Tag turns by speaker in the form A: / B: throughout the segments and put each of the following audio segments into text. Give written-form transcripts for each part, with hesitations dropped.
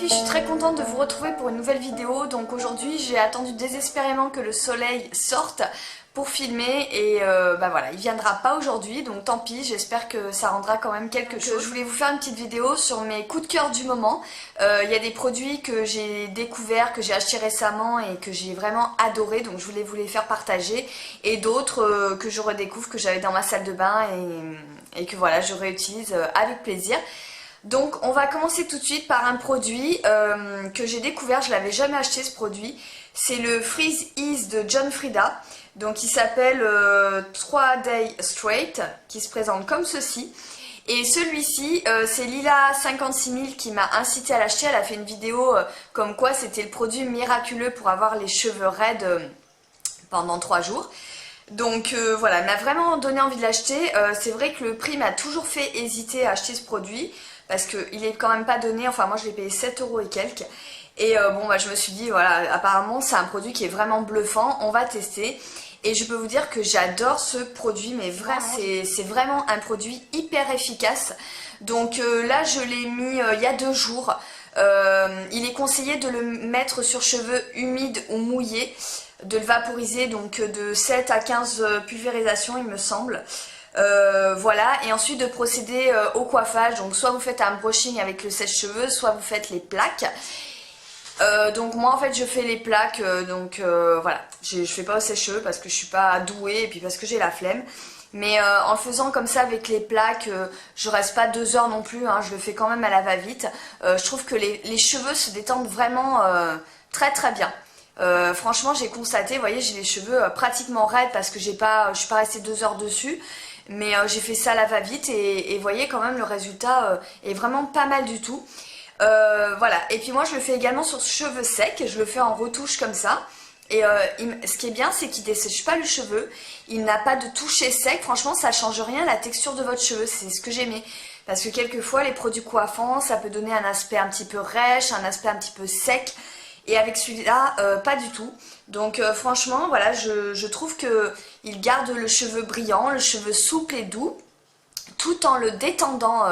A: je suis très contente de vous retrouver pour une nouvelle vidéo. Donc aujourd'hui, j'ai attendu désespérément que le soleil sorte pour filmer et bah voilà, il viendra pas aujourd'hui, donc tant pis, j'espère que ça rendra quand même quelque chose. Je voulais vous faire une petite vidéo sur mes coups de cœur du moment. Il y a des produits que j'ai découverts, que j'ai achetés récemment et que j'ai vraiment adoré, donc je voulais vous les faire partager, et d'autres que je redécouvre, que j'avais dans ma salle de bain et que voilà, je réutilise avec plaisir. Donc on va commencer tout de suite par un produit que j'ai découvert, je l'avais jamais acheté ce produit. C'est le Freeze Ease de John Frieda. Donc il s'appelle 3 Day Straight, qui se présente comme ceci. Et celui-ci, c'est Lila56000 qui m'a incité à l'acheter. Elle a fait une vidéo comme quoi c'était le produit miraculeux pour avoir les cheveux raides pendant 3 jours. Donc voilà, elle m'a vraiment donné envie de l'acheter. C'est vrai que le prix m'a toujours fait hésiter à acheter ce produit, parce qu'il est quand même pas donné, enfin moi je l'ai payé 7 € et quelques. Et bon bah je me suis dit voilà, apparemment c'est un produit qui est vraiment bluffant, on va tester. Et je peux vous dire que j'adore ce produit, mais vraiment c'est vraiment un produit hyper efficace. Donc là je l'ai mis il y a 2 jours. Il est conseillé de le mettre sur cheveux humides ou mouillés, de le vaporiser, donc de 7 à 15 pulvérisations il me semble. Voilà, et ensuite de procéder au coiffage. Donc soit vous faites un brushing avec le sèche-cheveux, soit vous faites les plaques. Donc moi en fait je fais les plaques, voilà, je fais pas au sèche-cheveux parce que je suis pas douée et puis parce que j'ai la flemme. Mais en le faisant comme ça avec les plaques, je reste pas 2 heures non plus, hein, je le fais quand même à la va-vite. Je trouve que les cheveux se détendent vraiment très très bien. Franchement j'ai constaté, vous voyez, j'ai les cheveux pratiquement raides parce que je suis pas restée 2 heures dessus. Mais j'ai fait ça à la va-vite et vous voyez quand même le résultat est vraiment pas mal du tout. Voilà, et puis moi je le fais également sur cheveux secs, je le fais en retouche comme ça. Et ce qui est bien, c'est qu'il ne dessèche pas le cheveu, il n'a pas de toucher sec, franchement ça change rien à la texture de votre cheveu, c'est ce que j'aimais. Parce que quelquefois les produits coiffants, ça peut donner un aspect un petit peu rêche, un aspect un petit peu sec. Et avec celui-là, pas du tout. Donc franchement, voilà, je trouve qu'il garde le cheveu brillant, le cheveu souple et doux, tout en le détendant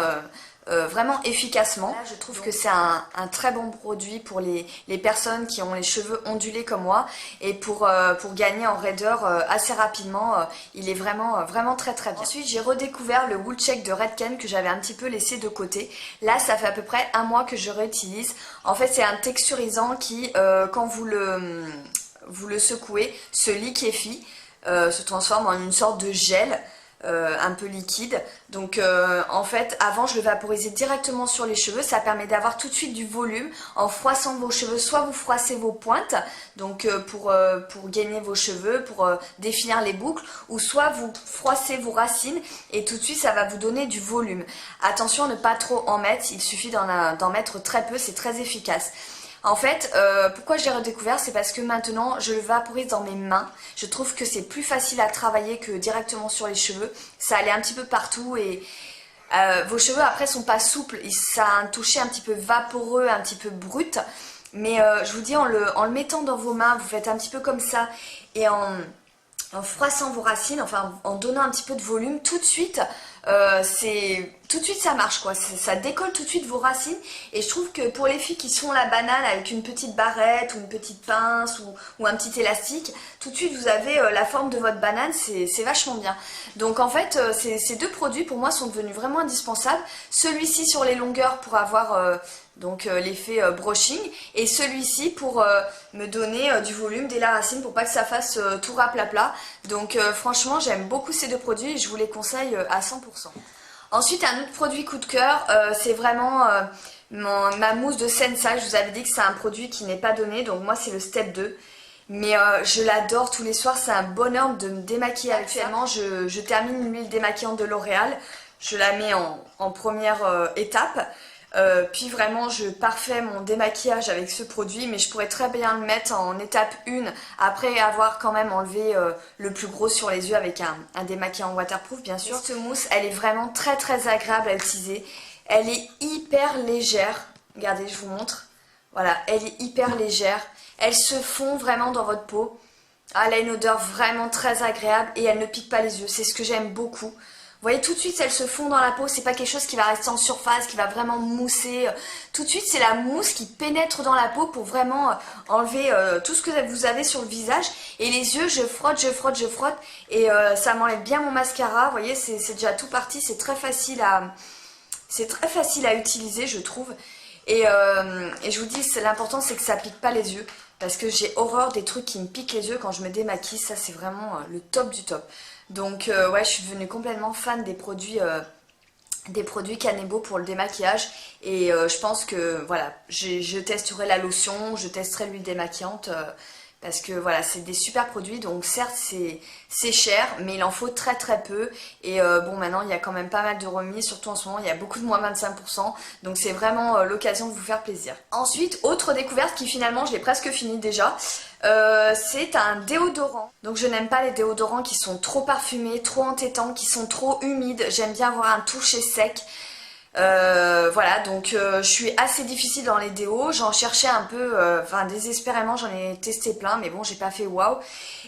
A: vraiment efficacement. Là, je trouve que c'est un très bon produit pour les personnes qui ont les cheveux ondulés comme moi, et pour gagner en raideur assez rapidement. Il est vraiment très très bien. Ensuite, j'ai redécouvert le Wool Check de Redken que j'avais un petit peu laissé de côté. Là, ça fait à peu près 1 mois que je réutilise. En fait, c'est un texturisant qui, quand vous le secouez, se liquéfie, se transforme en une sorte de gel. Un peu liquide. Donc en fait avant je le vaporisais directement sur les cheveux, ça permet d'avoir tout de suite du volume en froissant vos cheveux. Soit vous froissez vos pointes, donc pour gagner vos cheveux, pour définir les boucles, ou soit vous froissez vos racines et tout de suite ça va vous donner du volume. Attention à ne pas trop en mettre, il suffit d'en mettre très peu, c'est très efficace. En fait, pourquoi je l'ai redécouvert, c'est parce que maintenant je le vaporise dans mes mains. Je trouve que c'est plus facile à travailler que directement sur les cheveux. Ça allait un petit peu partout et vos cheveux après sont pas souples. Ça a un toucher un petit peu vaporeux, un petit peu brut. Mais je vous dis, en le mettant dans vos mains, vous faites un petit peu comme ça et en froissant vos racines, enfin en donnant un petit peu de volume, tout de suite ça marche quoi, ça décolle tout de suite vos racines. Et je trouve que pour les filles qui sont la banane avec une petite barrette ou une petite pince ou un petit élastique, tout de suite vous avez la forme de votre banane, c'est vachement bien. Donc en fait ces 2 produits pour moi sont devenus vraiment indispensables. Celui-ci sur les longueurs pour avoir l'effet brushing, et celui-ci pour me donner du volume dès la racine pour pas que ça fasse tout raplapla. Donc franchement j'aime beaucoup ces 2 produits et je vous les conseille à 100%. Ensuite un autre produit coup de cœur, c'est vraiment ma mousse de Sensa. Je vous avais dit que c'est un produit qui n'est pas donné, donc moi c'est le Step 2. Mais je l'adore tous les soirs, c'est un bonheur de me démaquiller. Actuellement je termine l'huile démaquillante de L'Oréal, je la mets en première étape. Puis vraiment je parfais mon démaquillage avec ce produit, mais je pourrais très bien le mettre en étape 1 après avoir quand même enlevé le plus gros sur les yeux avec un démaquillant waterproof bien sûr. Cette mousse elle est vraiment très très agréable à utiliser, elle est hyper légère, regardez je vous montre, voilà, elle est hyper légère, elle se fond vraiment dans votre peau, elle a une odeur vraiment très agréable et elle ne pique pas les yeux, c'est ce que j'aime beaucoup. voyez, tout de suite elles se font dans la peau, c'est pas quelque chose qui va rester en surface, qui va vraiment mousser. Tout de suite c'est la mousse qui pénètre dans la peau pour vraiment enlever tout ce que vous avez sur le visage. Et les yeux, je frotte, je frotte, je frotte et ça m'enlève bien mon mascara. Vous voyez, c'est déjà tout parti, c'est très facile à utiliser, je trouve. Et je vous dis, l'important c'est que ça pique pas les yeux. Parce que j'ai horreur des trucs qui me piquent les yeux quand je me démaquille. Ça c'est vraiment le top du top. Donc ouais, je suis devenue complètement fan des produits Kanebo pour le démaquillage. Et je pense que voilà, je testerai la lotion, je testerai l'huile démaquillante. Parce que voilà, c'est des super produits, donc certes c'est cher, mais il en faut très très peu. Et bon, maintenant il y a quand même pas mal de remises, surtout en ce moment il y a beaucoup de moins 25%, donc c'est vraiment l'occasion de vous faire plaisir. Ensuite, autre découverte qui finalement je l'ai presque fini déjà, c'est un déodorant. Donc je n'aime pas les déodorants qui sont trop parfumés, trop entêtants, qui sont trop humides, j'aime bien avoir un toucher sec. Voilà, donc je suis assez difficile dans les déos, j'en cherchais un peu, enfin désespérément j'en ai testé plein, mais bon j'ai pas fait waouh.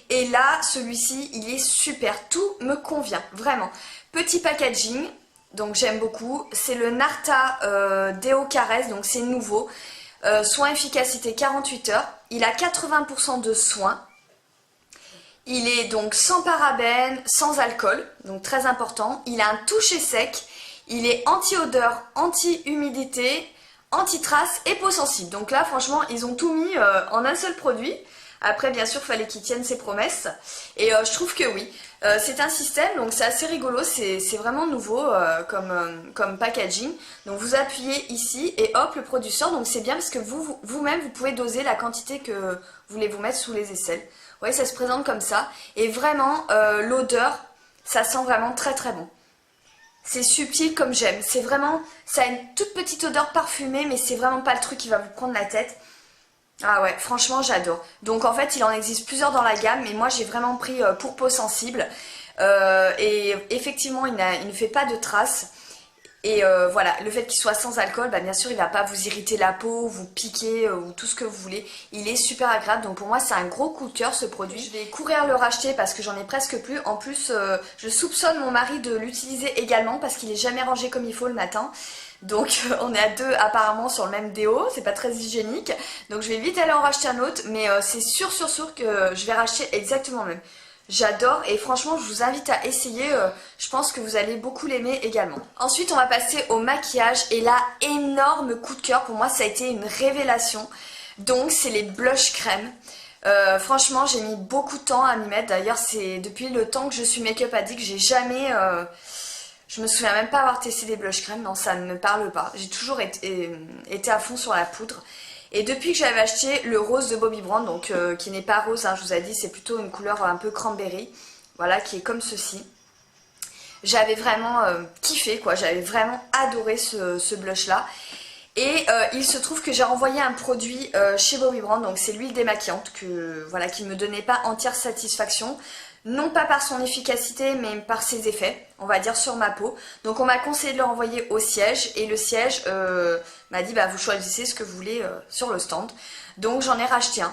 A: Et là, celui-ci il est super, tout me convient, vraiment. Petit packaging, donc j'aime beaucoup, c'est le Narta Déo Caresse, donc c'est nouveau. Soin efficacité 48 heures, il a 80% de soins. Il est donc sans parabènes, sans alcool, donc très important. Il a un toucher sec. Il est anti-odeur, anti-humidité, anti-trace et peau sensible. Donc là, franchement, ils ont tout mis en un seul produit. Après, bien sûr, il fallait qu'ils tiennent ses promesses. Et je trouve que oui. C'est un système, donc c'est assez rigolo. C'est vraiment nouveau comme packaging. Donc vous appuyez ici et hop, le produit sort. Donc c'est bien parce que vous-même, vous pouvez doser la quantité que vous voulez vous mettre sous les aisselles. Vous voyez, ça se présente comme ça. Et vraiment, l'odeur, ça sent vraiment très très bon. C'est subtil comme j'aime, c'est vraiment, ça a une toute petite odeur parfumée, mais c'est vraiment pas le truc qui va vous prendre la tête. Ah ouais, franchement j'adore. Donc en fait il en existe plusieurs dans la gamme, mais moi j'ai vraiment pris pour peau sensible. Et effectivement il ne fait pas de traces. Et voilà, le fait qu'il soit sans alcool, bah bien sûr il va pas vous irriter la peau, vous piquer ou tout ce que vous voulez. Il est super agréable, donc pour moi c'est un gros coup de cœur ce produit. Je vais courir le racheter parce que j'en ai presque plus. En plus je soupçonne mon mari de l'utiliser également parce qu'il est jamais rangé comme il faut le matin. Donc on est à deux apparemment sur le même déo, c'est pas très hygiénique. Donc je vais vite aller en racheter un autre, mais c'est sûr que je vais racheter exactement le même. J'adore et franchement je vous invite à essayer, je pense que vous allez beaucoup l'aimer également. Ensuite on va passer au maquillage et là énorme coup de cœur, pour moi ça a été une révélation. Donc c'est les blush crème. Franchement j'ai mis beaucoup de temps à m'y mettre, d'ailleurs c'est depuis le temps que je suis make-up addict, j'ai jamais... je me souviens même pas avoir testé des blush crème, non ça ne me parle pas. J'ai toujours été à fond sur la poudre. Et depuis que j'avais acheté le rose de Bobbi Brown, donc qui n'est pas rose, hein, je vous ai dit, c'est plutôt une couleur un peu cranberry, voilà, qui est comme ceci. J'avais vraiment kiffé, quoi, j'avais vraiment adoré ce blush là. Et il se trouve que j'ai renvoyé un produit chez Bobbi Brown, donc c'est l'huile démaquillante voilà, qui ne me donnait pas entière satisfaction. Non pas par son efficacité, mais par ses effets, on va dire, sur ma peau. Donc on m'a conseillé de le renvoyer au siège, et le siège m'a dit, bah vous choisissez ce que vous voulez sur le stand. Donc j'en ai racheté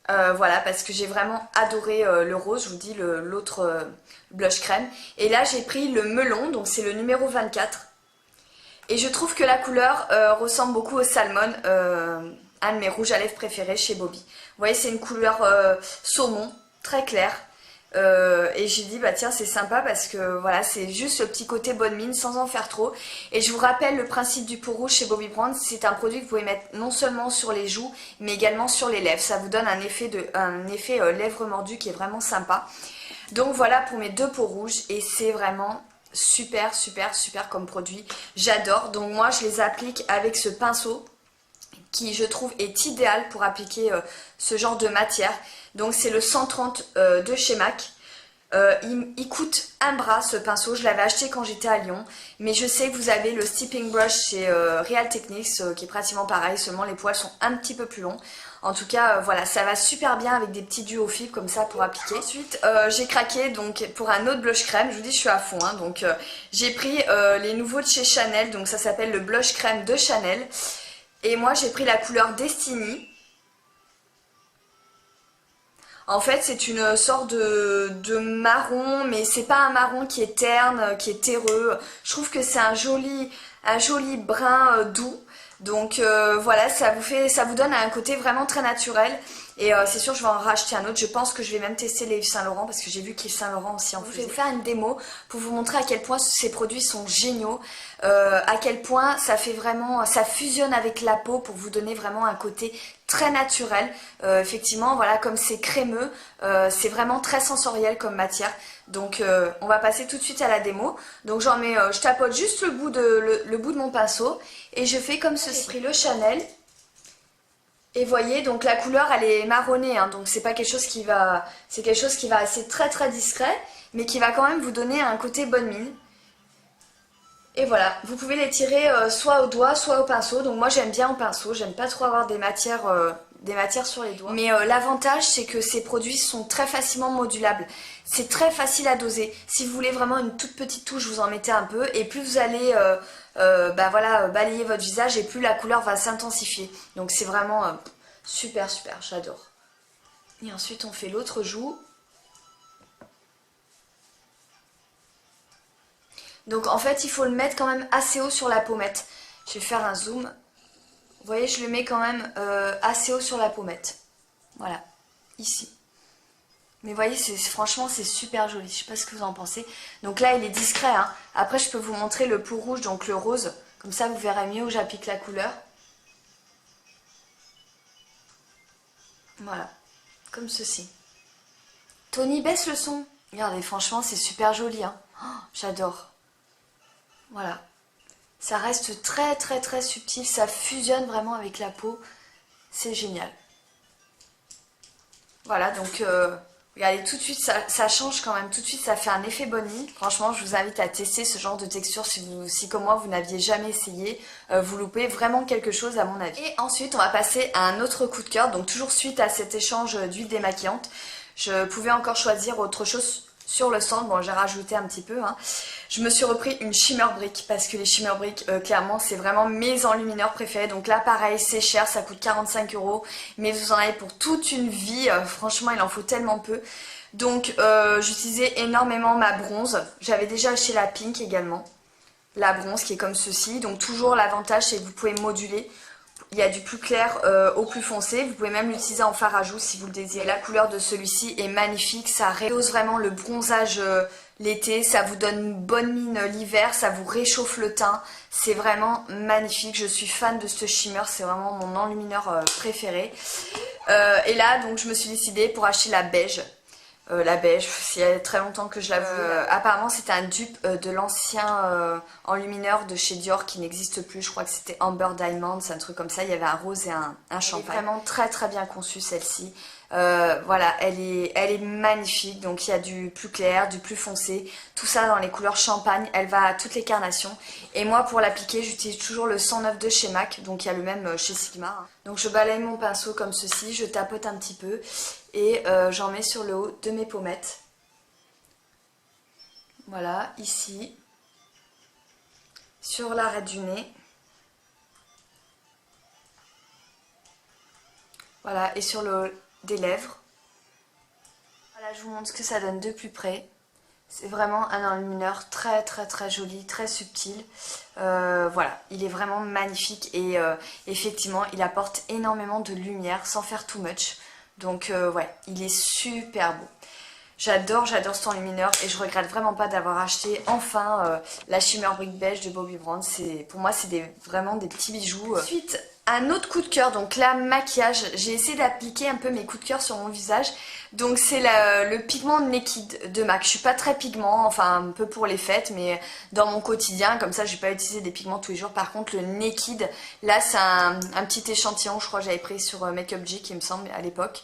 A: un, voilà, parce que j'ai vraiment adoré le rose, je vous dis, l'autre blush crème. Et là j'ai pris le melon, donc c'est le numéro 24. Et je trouve que la couleur ressemble beaucoup au salmon, un de mes rouges à lèvres préférés chez Bobbi. Vous voyez, c'est une couleur saumon, très claire. Et j'ai dit bah tiens c'est sympa parce que voilà c'est juste le petit côté bonne mine sans en faire trop. Et je vous rappelle le principe du pot rouge chez Bobbi Brown, c'est un produit que vous pouvez mettre non seulement sur les joues mais également sur les lèvres. Ça vous donne un effet lèvres mordues qui est vraiment sympa. Donc voilà pour mes deux pots rouges et c'est vraiment super super super comme produit. J'adore, donc moi je les applique avec ce pinceau qui je trouve est idéal pour appliquer ce genre de matière. Donc c'est le 130 de chez MAC. Il coûte un bras ce pinceau, je l'avais acheté quand j'étais à Lyon. Mais je sais que vous avez le Stepping Brush chez Real Techniques qui est pratiquement pareil, seulement les poils sont un petit peu plus longs. En tout cas voilà, ça va super bien avec des petits duos fibres comme ça pour appliquer. Ensuite j'ai craqué donc pour un autre blush crème, je vous dis je suis à fond hein. Donc j'ai pris les nouveaux de chez Chanel, donc ça s'appelle le blush crème de Chanel. Et moi j'ai pris la couleur Destiny. En fait, c'est une sorte de marron, mais c'est pas un marron qui est terne, qui est terreux. Je trouve que c'est un joli brun doux. Donc voilà, ça vous donne un côté vraiment très naturel. Et c'est sûr, je vais en racheter un autre. Je pense que je vais même tester les Yves Saint Laurent parce que j'ai vu qu'Yves Saint Laurent aussi en faisait. Je vais vous faire une démo pour vous montrer à quel point ces produits sont géniaux, à quel point ça fait vraiment, ça fusionne avec la peau pour vous donner vraiment un côté très naturel. Effectivement, voilà, comme c'est crémeux, c'est vraiment très sensoriel comme matière. Donc on va passer tout de suite à la démo. Donc j'en mets, je tapote juste le bout de mon pinceau et je fais comme ceci. J'ai pris le Chanel. Et voyez, donc la couleur elle est marronnée, hein, donc c'est pas quelque chose qui va, c'est quelque chose qui va assez très discret, mais qui va quand même vous donner un côté bonne mine. Et voilà, vous pouvez les tirer soit au doigt, soit au pinceau. Donc moi j'aime bien au pinceau, j'aime pas trop avoir des matières sur les doigts. Mais l'avantage c'est que ces produits sont très facilement modulables. C'est très facile à doser. Si vous voulez vraiment une toute petite touche, vous en mettez un peu. Et plus vous allez bah voilà, balayer votre visage et plus la couleur va s'intensifier. Donc c'est vraiment super, j'adore. Et ensuite on fait l'autre joue. Donc en fait il faut le mettre quand même assez haut sur la pommette. Je vais faire un zoom. Vous voyez, je le mets quand même assez haut sur la pommette. Voilà, ici. Mais vous voyez, franchement c'est super joli. Je sais pas ce que vous en pensez. Donc là il est discret, hein. Après je peux vous montrer le pot rouge, donc le rose. Comme ça vous verrez mieux où j'applique la couleur. Voilà, comme ceci. Tony, baisse le son. Regardez, franchement c'est super joli, hein. Oh, j'adore. Voilà. Ça reste très subtil, ça fusionne vraiment avec la peau. C'est génial. Voilà, donc regardez, tout de suite, ça change quand même. Tout de suite, ça fait un effet bonne mine. Franchement, je vous invite à tester ce genre de texture si comme moi, vous n'aviez jamais essayé. Vous loupez vraiment quelque chose à mon avis. Et ensuite, on va passer à un autre coup de cœur. Donc toujours suite à cet échange d'huile démaquillante, je pouvais encore choisir autre chose sur le stand. Bon, j'ai rajouté un petit peu, hein. Je me suis repris une Shimmer Brick parce que les Shimmer Brick, clairement, c'est vraiment mes enlumineurs préférés. Donc là, pareil, c'est cher, ça coûte 45 €, mais vous en avez pour toute une vie. Franchement, il en faut tellement peu. Donc, j'utilisais énormément ma bronze. J'avais déjà acheté la pink également. La bronze qui est comme ceci. Donc, toujours l'avantage, c'est que vous pouvez moduler. Il y a du plus clair au plus foncé. Vous pouvez même l'utiliser en fard à joues si vous le désirez. La couleur de celui-ci est magnifique. Ça rehausse vraiment le bronzage l'été. Ça vous donne une bonne mine l'hiver. Ça vous réchauffe le teint. C'est vraiment magnifique. Je suis fan de ce shimmer. C'est vraiment mon enlumineur préféré. Et là, donc, je me suis décidée pour acheter la beige. La beige, il y a très longtemps que je la voulais. Apparemment c'était un dupe de l'ancien enlumineur de chez Dior qui n'existe plus. Je crois que c'était Amber Diamond, c'est un truc comme ça. Il y avait un rose et un champagne. Elle est vraiment très bien conçue celle-ci. Voilà, elle est magnifique. Donc il y a du plus clair, du plus foncé. Tout ça dans les couleurs champagne. Elle va à toutes les carnations. Et moi pour l'appliquer j'utilise toujours le 109 de chez MAC. Donc il y a le même chez Sigma. Donc je balaye mon pinceau comme ceci. Je tapote un petit peu. Et j'en mets sur le haut de mes pommettes. Voilà, ici. Sur l'arrêt du nez. Voilà, et sur le haut des lèvres. Voilà, je vous montre ce que ça donne de plus près. C'est vraiment un enlumineur très joli, très subtil. Voilà, il est vraiment magnifique et effectivement, il apporte énormément de lumière sans faire too much. Donc ouais, il est super beau. J'adore cet enlumineur et je regrette vraiment pas d'avoir acheté enfin la Shimmer Brick Beige de Bobbi Brown. Pour moi, c'est vraiment des petits bijoux. Ensuite, un autre coup de cœur, donc là, maquillage. J'ai essayé d'appliquer un peu mes coups de cœur sur mon visage. Donc c'est le pigment Naked de MAC. Je suis pas très pigment, enfin un peu pour les fêtes, mais dans mon quotidien, comme ça je vais pas utiliser des pigments tous les jours. Par contre le Naked, là c'est un petit échantillon, je crois que j'avais pris sur Makeup Geek il me semble à l'époque.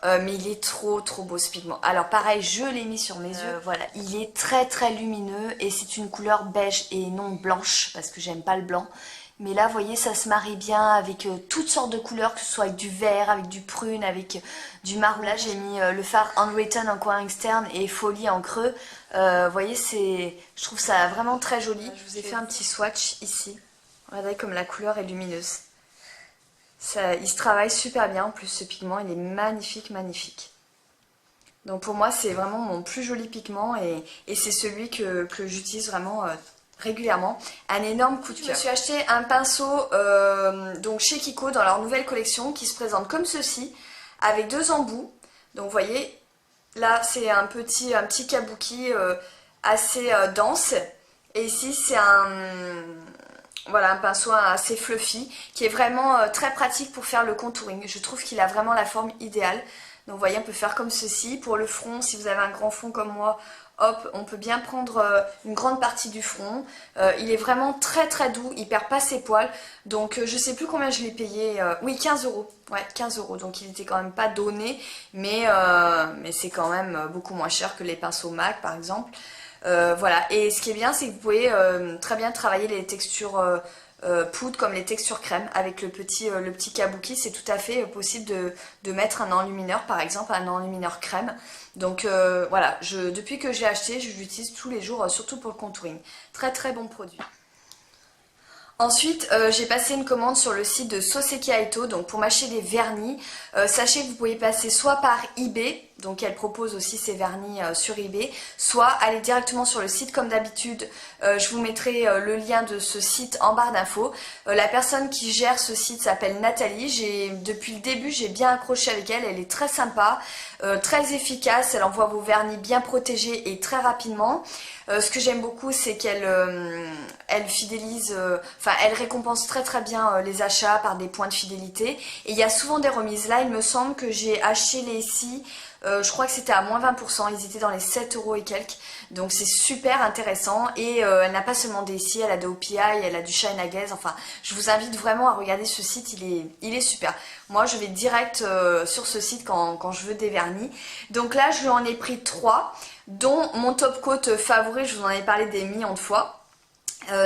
A: Mais il est trop beau ce pigment. Alors pareil, je l'ai mis sur mes yeux. Voilà, il est très lumineux et c'est une couleur beige et non blanche parce que j'aime pas le blanc. Mais là, vous voyez, ça se marie bien avec toutes sortes de couleurs, que ce soit avec du vert, avec du prune, avec du marron. Là, j'ai mis le fard Handwritten en coin externe et Folie en creux. Vous voyez, je trouve ça vraiment très joli. Je vous ai fait un petit swatch ici. Regardez comme la couleur est lumineuse. Il se travaille super bien. En plus, ce pigment, il est magnifique. Donc pour moi c'est vraiment mon plus joli pigment et c'est celui que j'utilise vraiment régulièrement. Un énorme coup de cœur. Je me suis acheté un pinceau donc chez Kiko dans leur nouvelle collection qui se présente comme ceci avec deux embouts. Donc vous voyez là c'est un petit kabuki assez dense et ici c'est voilà, un pinceau assez fluffy qui est vraiment très pratique pour faire le contouring. Je trouve qu'il a vraiment la forme idéale. Donc vous voyez on peut faire comme ceci. Pour le front, si vous avez un grand front comme moi, hop, on peut bien prendre une grande partie du front. Il est vraiment très très doux, il perd pas ses poils. Donc je sais plus combien je l'ai payé. Oui, 15 euros. Ouais, 15 euros. Donc il était quand même pas donné, mais c'est quand même beaucoup moins cher que les pinceaux MAC par exemple. Voilà, et ce qui est bien c'est que vous pouvez très bien travailler les textures poudre comme les textures crème avec le petit kabuki. C'est tout à fait possible de mettre un enlumineur par exemple, un enlumineur crème. Donc voilà, depuis que j'ai acheté, je l'utilise tous les jours, surtout pour le contouring. Très très bon produit. Ensuite, j'ai passé une commande sur le site de Soseki Aito, donc pour m'acheter des vernis. Sachez que vous pouvez passer soit par eBay, donc elle propose aussi ses vernis sur eBay, soit aller directement sur le site comme d'habitude. Je vous mettrai le lien de ce site en barre d'infos. La personne qui gère ce site s'appelle Nathalie. Depuis le début, j'ai bien accroché avec elle. Elle est très sympa, très efficace. Elle envoie vos vernis bien protégés et très rapidement. Ce que j'aime beaucoup, c'est qu'elle fidélise, elle récompense très très bien les achats par des points de fidélité. Et il y a souvent des remises. Là, il me semble que j'ai acheté les SI, je crois que c'était à moins 20%, ils étaient dans les 7 euros et quelques. Donc c'est super intéressant. Et elle n'a pas seulement des SI, elle a des OPI, elle a du Shine à Glaze. Enfin, je vous invite vraiment à regarder ce site, il est super. Moi, je vais direct sur ce site quand je veux des vernis. Donc là, je lui en ai pris 3. Dont mon top coat favori, je vous en ai parlé des millions de fois.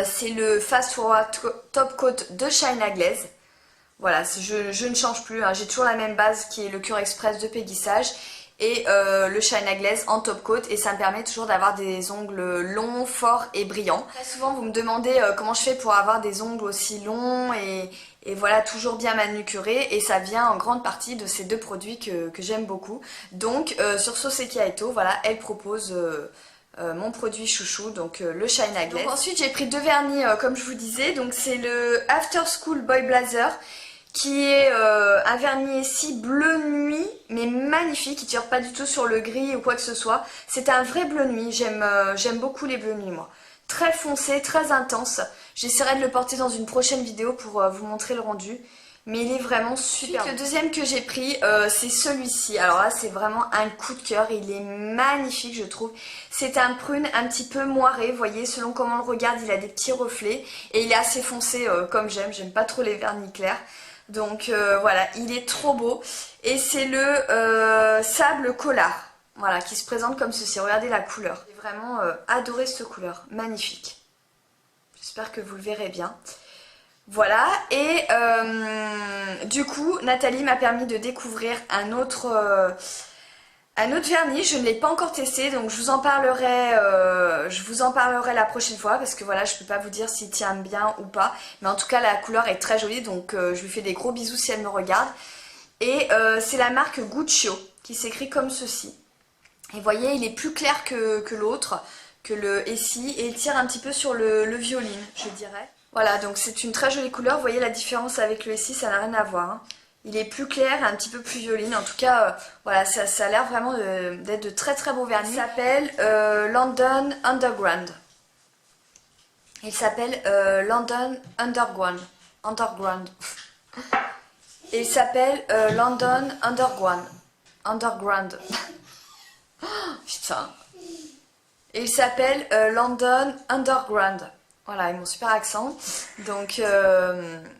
A: C'est le Fast Forward Top Coat de Shine à Glaze. Voilà, je ne change plus, hein. J'ai toujours la même base qui est le Cure Express de Peggy Sage et le Shine à Glaze en top coat, et ça me permet toujours d'avoir des ongles longs, forts et brillants. Très souvent vous me demandez comment je fais pour avoir des ongles aussi longs et voilà, toujours bien manucurés, et ça vient en grande partie de ces deux produits que j'aime beaucoup. Donc sur Soseki Aito, voilà, elle propose mon produit chouchou, donc le Shine à Glaze. Donc, ensuite j'ai pris deux vernis comme je vous disais, donc c'est le After School Boy Blazer qui est un vernis ici bleu nuit, mais magnifique, il tire pas du tout sur le gris ou quoi que ce soit. C'est un vrai bleu nuit, j'aime beaucoup les bleus nuits moi. Très foncé, très intense. J'essaierai de le porter dans une prochaine vidéo pour vous montrer le rendu. Mais il est vraiment super. Le deuxième que j'ai pris, c'est celui-ci. Alors là, c'est vraiment un coup de cœur. Il est magnifique, je trouve. C'est un prune un petit peu moiré. Vous voyez, selon comment on le regarde, il a des petits reflets. Et il est assez foncé comme j'aime. J'aime pas trop les vernis clairs. Donc voilà, il est trop beau. Et c'est le sable collard. Voilà, qui se présente comme ceci. Regardez la couleur. J'ai vraiment adoré cette couleur. Magnifique. J'espère que vous le verrez bien. Voilà, et du coup, Nathalie m'a permis de découvrir un autre vernis. Je ne l'ai pas encore testé, donc je vous en parlerai la prochaine fois, parce que voilà, je ne peux pas vous dire s'il tient bien ou pas. Mais en tout cas, la couleur est très jolie, donc je lui fais des gros bisous si elle me regarde. Et c'est la marque Guccio, qui s'écrit comme ceci. Et vous voyez, il est plus clair que l'autre, que le Essie, et il tire un petit peu sur le violine, je dirais. Voilà, donc c'est une très jolie couleur. Vous voyez la différence avec le Essie, ça n'a rien à voir, hein. Il est plus clair, un petit peu plus violine. En tout cas, voilà, ça a l'air vraiment d'être de très très beaux vernis. Il s'appelle London Underground. Il s'appelle London Underground. Et il s'appelle London Underground. Oh, putain. Et il s'appelle London Underground. Voilà, avec mon super accent. Donc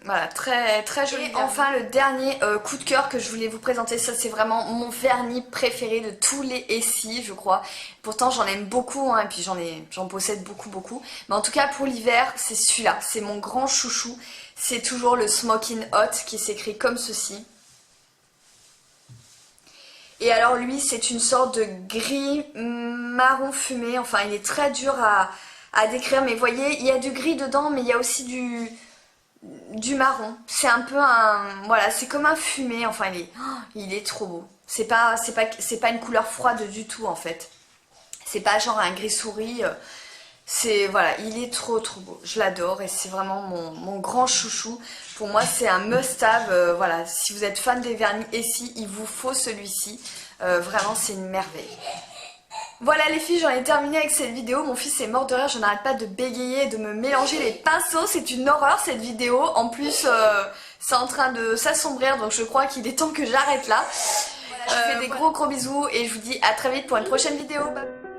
A: voilà, très très joli. Et enfin le dernier coup de cœur que je voulais vous présenter, ça c'est vraiment mon vernis préféré de tous les Essie, je crois. Pourtant j'en aime beaucoup, hein, et puis j'en possède beaucoup. Mais en tout cas pour l'hiver, c'est celui-là, c'est mon grand chouchou. C'est toujours le Smoking Hot qui s'écrit comme ceci. Et alors lui, c'est une sorte de gris marron fumé. Enfin, il est très dur à décrire, mais vous voyez, il y a du gris dedans, mais il y a aussi du marron. C'est un peu un... Voilà, c'est comme un fumé. Enfin, il est trop beau. C'est pas une couleur froide du tout en fait. C'est pas genre un gris souris. Voilà, il est trop beau. Je l'adore et c'est vraiment mon grand chouchou. Pour moi, c'est un must-have. Voilà, si vous êtes fan des vernis Essie, il vous faut celui-ci. Vraiment, c'est une merveille. Voilà les filles, j'en ai terminé avec cette vidéo. Mon fils est mort de rire, je n'arrête pas de bégayer et de me mélanger les pinceaux. C'est une horreur cette vidéo. En plus, c'est en train de s'assombrir, donc je crois qu'il est temps que j'arrête là. Voilà, je vous fais des gros bisous et je vous dis à très vite pour une prochaine vidéo. Bye.